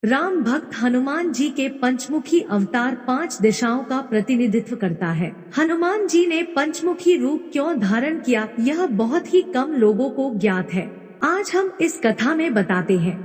राम भक्त हनुमान जी के पंचमुखी अवतार 5 दिशाओं का प्रतिनिधित्व करता है। हनुमान जी ने पंचमुखी रूप क्यों धारण किया, यह बहुत ही कम लोगों को ज्ञात है। आज हम इस कथा में बताते हैं।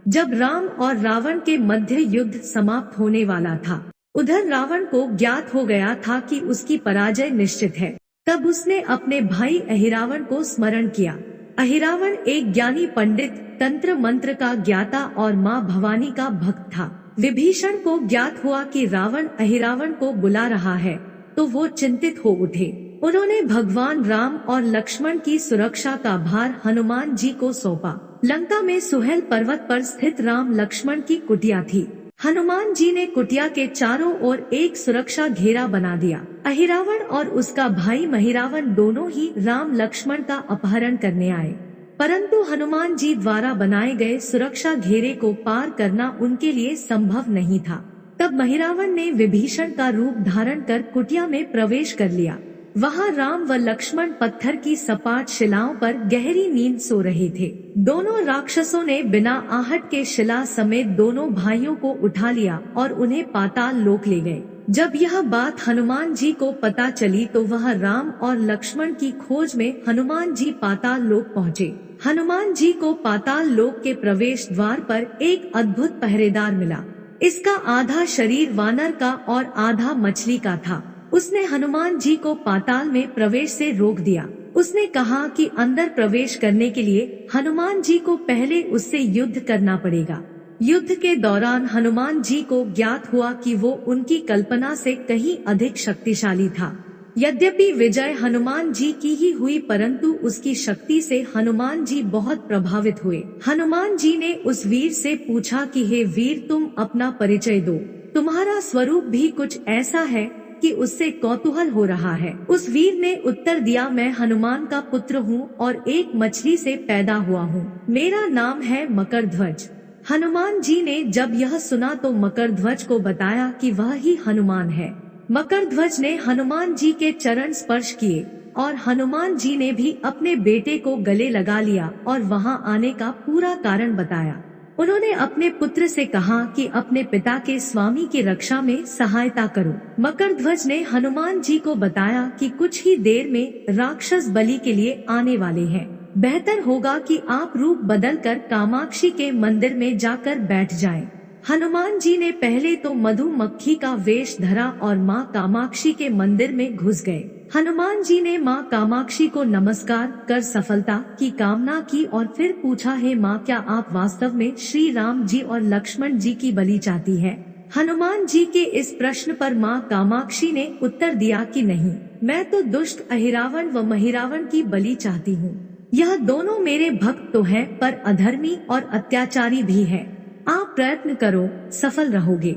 जब राम और रावण के मध्य युद्ध समाप्त होने वाला था, उधर रावण को ज्ञात हो गया था कि उसकी पराजय निश्चित है। तब उसने अपने भाई अहिरावण को स्मरण किया। अहिरावण एक ज्ञानी पंडित, तंत्र मंत्र का ज्ञाता और माँ भवानी का भक्त था। विभीषण को ज्ञात हुआ कि रावण अहिरावण को बुला रहा है, तो वो चिंतित हो उठे। उन्होंने भगवान राम और लक्ष्मण की सुरक्षा का भार हनुमान जी को सौंपा। लंका में सुहेल पर्वत पर स्थित राम लक्ष्मण की कुटिया थी। हनुमान जी ने कुटिया के चारों ओर एक सुरक्षा घेरा बना दिया। अहिरावण और उसका भाई महिरावण दोनों ही राम लक्ष्मण का अपहरण करने आए, परंतु हनुमान जी द्वारा बनाए गए सुरक्षा घेरे को पार करना उनके लिए संभव नहीं था। तब महिरावण ने विभीषण का रूप धारण कर कुटिया में प्रवेश कर लिया। वहाँ राम व लक्ष्मण पत्थर की सपाट शिलाओं पर गहरी नींद सो रहे थे। दोनों राक्षसों ने बिना आहट के शिला समेत दोनों भाइयों को उठा लिया और उन्हें पाताल लोक ले गए। जब यह बात हनुमान जी को पता चली तो वह राम और लक्ष्मण की खोज में हनुमान जी पाताल लोक पहुँचे। हनुमान जी को पाताल लोक के प्रवेश द्वार पर एक अद्भुत पहरेदार मिला। इसका आधा शरीर वानर का और आधा मछली का था। उसने हनुमान जी को पाताल में प्रवेश से रोक दिया। उसने कहा कि अंदर प्रवेश करने के लिए हनुमान जी को पहले उससे युद्ध करना पड़ेगा। युद्ध के दौरान हनुमान जी को ज्ञात हुआ कि वो उनकी कल्पना से कहीं अधिक शक्तिशाली था। यद्यपि विजय हनुमान जी की ही हुई, परंतु उसकी शक्ति से हनुमान जी बहुत प्रभावित हुए। हनुमान जी ने उस वीर से पूछा कि हे वीर, तुम अपना परिचय दो। तुम्हारा स्वरूप भी कुछ ऐसा है कि उससे कौतूहल हो रहा है। उस वीर ने उत्तर दिया, मैं हनुमान का पुत्र हूँ और एक मछली से पैदा हुआ हूँ। मेरा नाम है मकरध्वज। हनुमान जी ने जब यह सुना तो मकरध्वज को बताया कि वह ही हनुमान है। मकरध्वज ने हनुमान जी के चरण स्पर्श किए और हनुमान जी ने भी अपने बेटे को गले लगा लिया और वहाँ आने का पूरा कारण बताया। उन्होंने अपने पुत्र से कहा कि अपने पिता के स्वामी की रक्षा में सहायता करो। मकरध्वज ने हनुमान जी को बताया कि कुछ ही देर में राक्षस बलि के लिए आने वाले हैं। बेहतर होगा कि आप रूप बदलकर कामाक्षी के मंदिर में जाकर बैठ जाएं। हनुमान जी ने पहले तो मधुमक्खी का वेश धरा और माँ कामाक्षी के मंदिर में घुस गए। हनुमान जी ने माँ कामाक्षी को नमस्कार कर सफलता की कामना की और फिर पूछा, हे माँ, क्या आप वास्तव में श्री राम जी और लक्ष्मण जी की बलि चाहती है? हनुमान जी के इस प्रश्न पर माँ कामाक्षी ने उत्तर दिया कि नहीं, मैं तो दुष्ट अहिरावण व महिरावण की बलि चाहती हूँ। यह दोनों मेरे भक्त तो हैं, पर अधर्मी और अत्याचारी भी है। आप प्रयत्न करो, सफल रहोगे।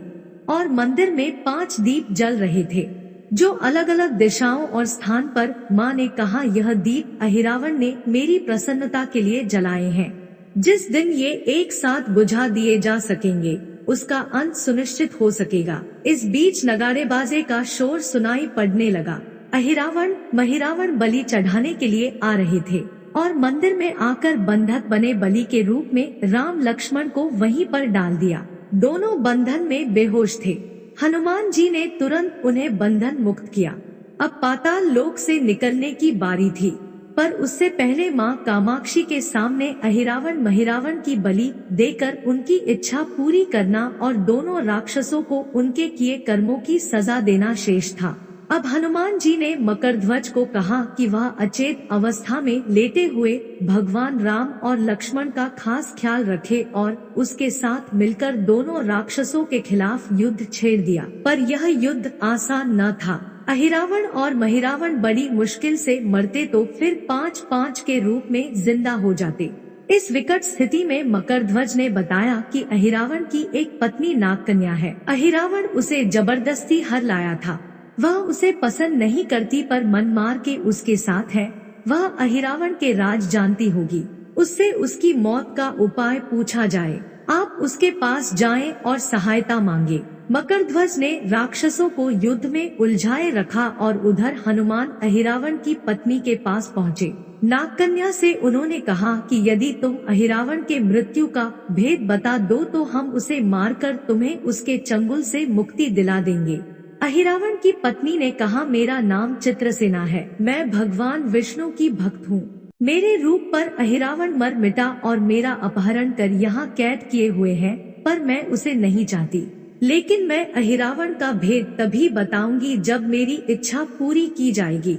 और मंदिर में 5 दीप जल रहे थे, जो अलग अलग दिशाओं और स्थान पर। माँ ने कहा, यह दीप अहिरावण ने मेरी प्रसन्नता के लिए जलाए हैं। जिस दिन ये एक साथ बुझा दिए जा सकेंगे, उसका अंत सुनिश्चित हो सकेगा। इस बीच नगाड़ेबाजे का शोर सुनाई पड़ने लगा। अहिरावण महिरावण बलि चढ़ाने के लिए आ रहे थे और मंदिर में आकर बंधक बने बलि के रूप में राम लक्ष्मण को वहीं पर डाल दिया। दोनों बंधन में बेहोश थे। हनुमान जी ने तुरंत उन्हें बंधन मुक्त किया। अब पाताल लोक से निकलने की बारी थी, पर उससे पहले माँ कामाक्षी के सामने अहिरावण महिरावण की बलि देकर उनकी इच्छा पूरी करना और दोनों राक्षसों को उनके किए कर्मों की सजा देना शेष था। अब हनुमान जी ने मकरध्वज को कहा कि वह अचेत अवस्था में लेटे हुए भगवान राम और लक्ष्मण का खास ख्याल रखे और उसके साथ मिलकर दोनों राक्षसों के खिलाफ युद्ध छेड़ दिया। पर यह युद्ध आसान न था। अहिरावण और महिरावण बड़ी मुश्किल से मरते तो फिर 5-5 के रूप में जिंदा हो जाते। इस विकट स्थिति में मकरध्वज ने बताया कि अहिरावण की एक पत्नी नागकन्या है। अहिरावण उसे जबरदस्ती हर लाया था। वह उसे पसंद नहीं करती, पर मन मार के उसके साथ है। वह अहिरावण के राज जानती होगी। उससे उसकी मौत का उपाय पूछा जाए। आप उसके पास जाएं और सहायता मांगे। मकरध्वज ने राक्षसों को युद्ध में उलझाए रखा और उधर हनुमान अहिरावण की पत्नी के पास पहुँचे। नागकन्या से उन्होंने कहा कि यदि तुम अहिरावण के मृत्यु का भेद बता दो तो हम उसे मारकर तुम्हें उसके चंगुल से मुक्ति दिला देंगे। अहिरावण की पत्नी ने कहा, मेरा नाम चित्रसेना है, मैं भगवान विष्णु की भक्त हूँ। मेरे रूप पर अहिरावण मर मिटा और मेरा अपहरण कर यहाँ कैद किए हुए है, पर मैं उसे नहीं चाहती। लेकिन मैं अहिरावण का भेद तभी बताऊंगी जब मेरी इच्छा पूरी की जाएगी।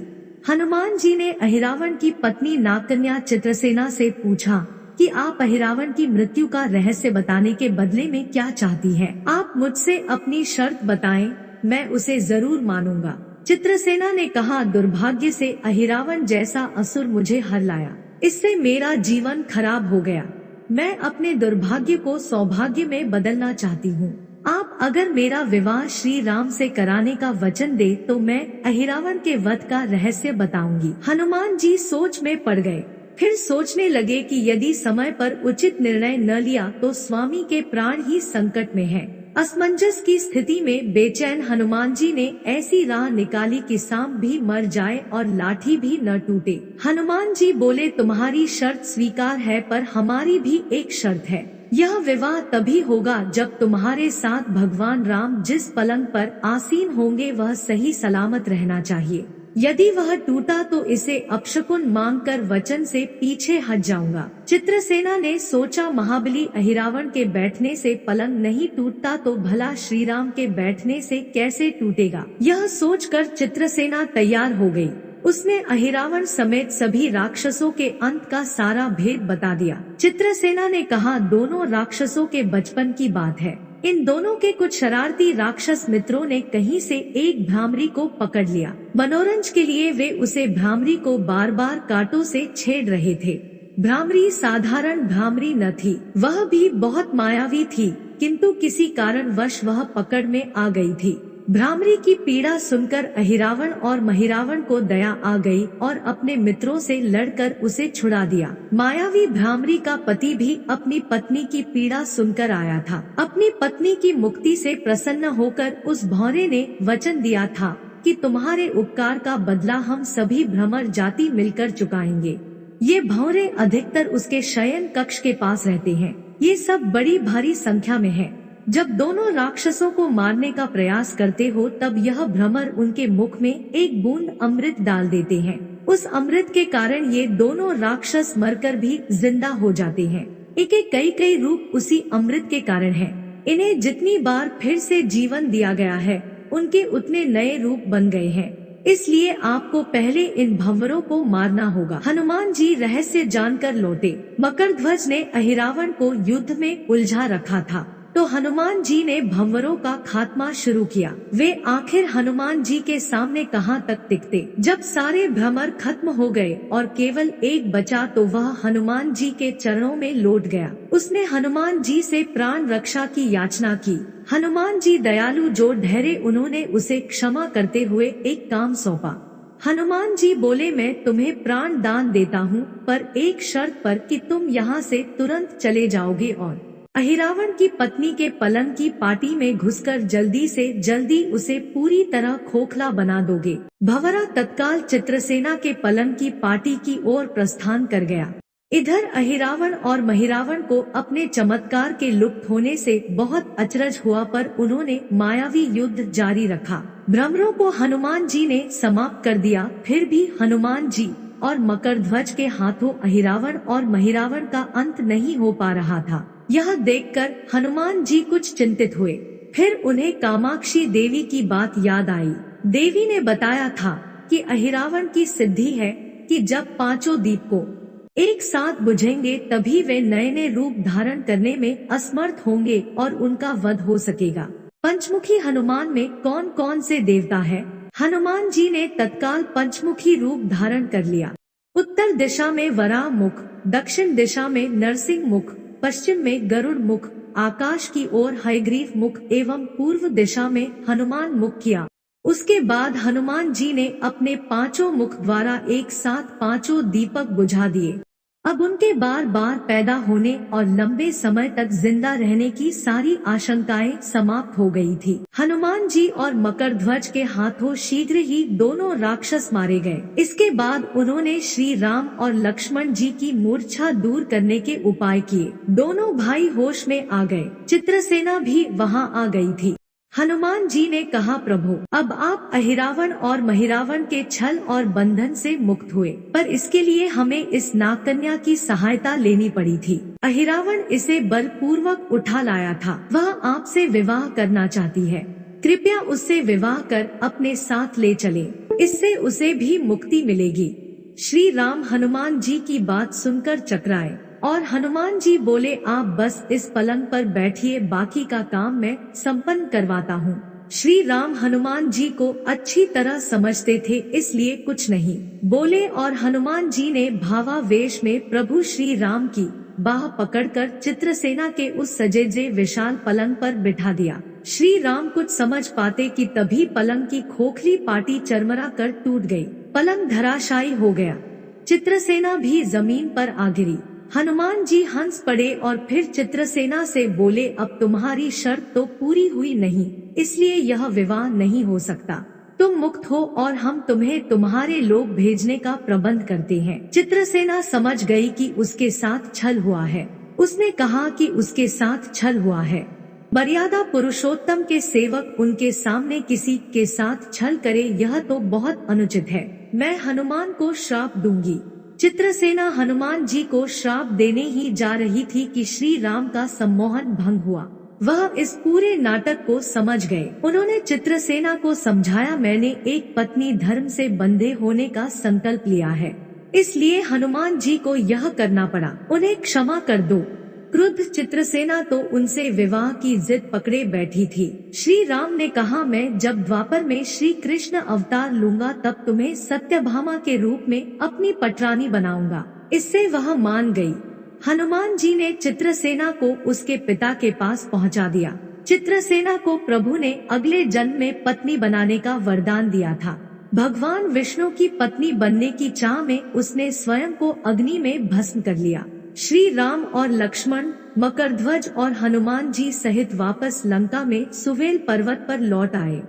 हनुमान जी ने अहिरावण की पत्नी नागकन्या चित्रसेना से पूछा कि आप अहिरावण की मृत्यु का रहस्य बताने के बदले में क्या चाहती हैं? आप मुझसे अपनी शर्त बताएं, मैं उसे जरूर मानूंगा। चित्रसेना ने कहा, दुर्भाग्य से अहिरावण जैसा असुर मुझे हर लाया, इससे मेरा जीवन खराब हो गया। मैं अपने दुर्भाग्य को सौभाग्य में बदलना चाहती हूँ। आप अगर मेरा विवाह श्री राम से कराने का वचन दे तो मैं अहिरावण के वध का रहस्य बताऊंगी। हनुमान जी सोच में पड़ गए। फिर सोचने लगे कि यदि समय पर उचित निर्णय न लिया तो स्वामी के प्राण ही संकट में हैं। असमंजस की स्थिति में बेचैन हनुमान जी ने ऐसी राह निकाली कि सांप भी मर जाए और लाठी भी न टूटे। हनुमान जी बोले, तुम्हारी शर्त स्वीकार है, पर हमारी भी एक शर्त है। यह विवाह तभी होगा जब तुम्हारे साथ भगवान राम जिस पलंग पर आसीन होंगे वह सही सलामत रहना चाहिए। यदि वह टूटा तो इसे अपशकुन मानकर वचन से पीछे हट जाऊंगा। चित्रसेना ने सोचा, महाबली अहिरावण के बैठने से पलंग नहीं टूटता तो भला श्री राम के बैठने से कैसे टूटेगा। यह सोचकर चित्रसेना तैयार हो गई। उसने अहिरावण समेत सभी राक्षसों के अंत का सारा भेद बता दिया। चित्रसेना ने कहा, दोनों राक्षसों के बचपन की बात है। इन दोनों के कुछ शरारती राक्षस मित्रों ने कहीं से एक भ्रामरी को पकड़ लिया। मनोरंजन के लिए वे उसे भ्रामरी को बार बार कांटों से छेड़ रहे थे। भ्रामरी साधारण भ्रामरी न थी, वह भी बहुत मायावी थी, किंतु किसी कारणवश वह पकड़ में आ गई थी। भ्रामरी की पीड़ा सुनकर अहिरावण और महिरावण को दया आ गई और अपने मित्रों से लड़कर उसे छुड़ा दिया। मायावी भ्रामरी का पति भी अपनी पत्नी की पीड़ा सुनकर आया था। अपनी पत्नी की मुक्ति से प्रसन्न होकर उस भौरे ने वचन दिया था कि तुम्हारे उपकार का बदला हम सभी भ्रमर जाति मिलकर चुकाएंगे। ये भौरे अधिकतर उसके शयन कक्ष के पास रहते हैं। ये सब बड़ी भारी संख्या में है। जब दोनों राक्षसों को मारने का प्रयास करते हो तब यह भ्रमर उनके मुख में एक बूंद अमृत डाल देते हैं। उस अमृत के कारण ये दोनों राक्षस मरकर भी जिंदा हो जाते हैं। कई रूप उसी अमृत के कारण है। इन्हें जितनी बार फिर से जीवन दिया गया है उनके उतने नए रूप बन गए हैं। इसलिए आपको पहले इन भंवरों को मारना होगा। हनुमान जी रहस्य जानकर लौटे। मकरध्वज ने अहिरावण को युद्ध में उलझा रखा था तो हनुमान जी ने भंवरों का खात्मा शुरू किया। वे आखिर हनुमान जी के सामने कहां तक टिकते। जब सारे भ्रमर खत्म हो गए और केवल एक बचा तो वह हनुमान जी के चरणों में लौट गया। उसने हनुमान जी से प्राण रक्षा की याचना की। हनुमान जी दयालु जो ठहरे, उन्होंने उसे क्षमा करते हुए एक काम सौंपा। हनुमान जी बोले, मैं तुम्हें प्राण दान देता हूँ, पर एक शर्त पर कि तुम यहाँ से तुरंत चले जाओगे और अहिरावण की पत्नी के पलंग की पाटी में घुसकर जल्दी से जल्दी उसे पूरी तरह खोखला बना दोगे। भंवरा तत्काल चित्रसेना के पलंग की पाटी की ओर प्रस्थान कर गया। इधर अहिरावण और महिरावण को अपने चमत्कार के लुप्त होने से बहुत अचरज हुआ, पर उन्होंने मायावी युद्ध जारी रखा। भ्रमरों को हनुमान जी ने समाप्त कर दिया। फिर भी हनुमान जी और मकरध्वज के हाथों अहिरावण और महिरावण का अंत नहीं हो पा रहा था। यह देखकर हनुमान जी कुछ चिंतित हुए। फिर उन्हें कामाक्षी देवी की बात याद आई। देवी ने बताया था कि अहिरावण की सिद्धि है कि जब पांचों दीप को एक साथ बुझेंगे तभी वे नए नए रूप धारण करने में असमर्थ होंगे और उनका वध हो सकेगा। पंचमुखी हनुमान में कौन कौन से देवता है? हनुमान जी ने तत्काल पंचमुखी रूप धारण कर लिया। उत्तर दिशा में वराह मुख, दक्षिण दिशा में नरसिंह मुख, पश्चिम में गरुड़ मुख, आकाश की ओर हयग्रीव मुख एवं पूर्व दिशा में हनुमान मुख किया। उसके बाद हनुमान जी ने अपने पांचों मुख द्वारा एक साथ पांचों दीपक बुझा दिए। अब उनके बार बार पैदा होने और लंबे समय तक जिंदा रहने की सारी आशंकाएं समाप्त हो गई थी। हनुमान जी और मकरध्वज के हाथों शीघ्र ही दोनों राक्षस मारे गए। इसके बाद उन्होंने श्री राम और लक्ष्मण जी की मूर्छा दूर करने के उपाय किए। दोनों भाई होश में आ गए। चित्रसेना भी वहां आ गई थी। हनुमान जी ने कहा, प्रभु, अब आप अहिरावण और महिरावण के छल और बंधन से मुक्त हुए, पर इसके लिए हमें इस नागकन्या की सहायता लेनी पड़ी थी। अहिरावण इसे बलपूर्वक उठा लाया था। वह आपसे विवाह करना चाहती है। कृपया उससे विवाह कर अपने साथ ले चले, इससे उसे भी मुक्ति मिलेगी। श्री राम हनुमान जी की बात सुनकर चकराए और हनुमान जी बोले, आप बस इस पलंग पर बैठिए, बाकी का काम मैं संपन्न करवाता हूँ। श्री राम हनुमान जी को अच्छी तरह समझते थे, इसलिए कुछ नहीं बोले और हनुमान जी ने भावावेश में प्रभु श्री राम की बाह पकड़कर चित्रसेना के उस सजेजे विशाल पलंग पर बिठा दिया। श्री राम कुछ समझ पाते कि तभी पलंग की खोखली पाटी चरमरा कर टूट गई। पलंग धराशायी हो गया। चित्रसेना भी जमीन पर आ गिरी। हनुमान जी हंस पड़े और फिर चित्रसेना से बोले, अब तुम्हारी शर्त तो पूरी हुई नहीं, इसलिए यह विवाह नहीं हो सकता। तुम मुक्त हो और हम तुम्हें तुम्हारे लोग भेजने का प्रबंध करते हैं। चित्रसेना समझ गई कि उसके साथ छल हुआ है। उसने कहा कि उसके साथ छल हुआ है। मर्यादा पुरुषोत्तम के सेवक उनके सामने किसी के साथ छल करे, यह तो बहुत अनुचित है। मैं हनुमान को श्राप दूंगी। चित्रसेना हनुमान जी को श्राप देने ही जा रही थी कि श्री राम का सम्मोहन भंग हुआ। वह इस पूरे नाटक को समझ गए। उन्होंने चित्रसेना को समझाया, मैंने एक पत्नी धर्म से बंधे होने का संकल्प लिया है, इसलिए हनुमान जी को यह करना पड़ा। उन्हें क्षमा कर दो। क्रुद्ध चित्रसेना तो उनसे विवाह की जिद पकड़े बैठी थी। श्री राम ने कहा, मैं जब द्वापर में श्री कृष्ण अवतार लूंगा तब तुम्हें सत्यभामा के रूप में अपनी पटरानी बनाऊंगा। इससे वह मान गई। हनुमान जी ने चित्रसेना को उसके पिता के पास पहुंचा दिया। चित्रसेना को प्रभु ने अगले जन्म में पत्नी बनाने का वरदान दिया था। भगवान विष्णु की पत्नी बनने की चाह में उसने स्वयं को अग्नि में भस्म कर लिया। श्री राम और लक्ष्मण, मकरध्वज और हनुमान जी सहित वापस लंका में सुवेल पर्वत पर लौट आए।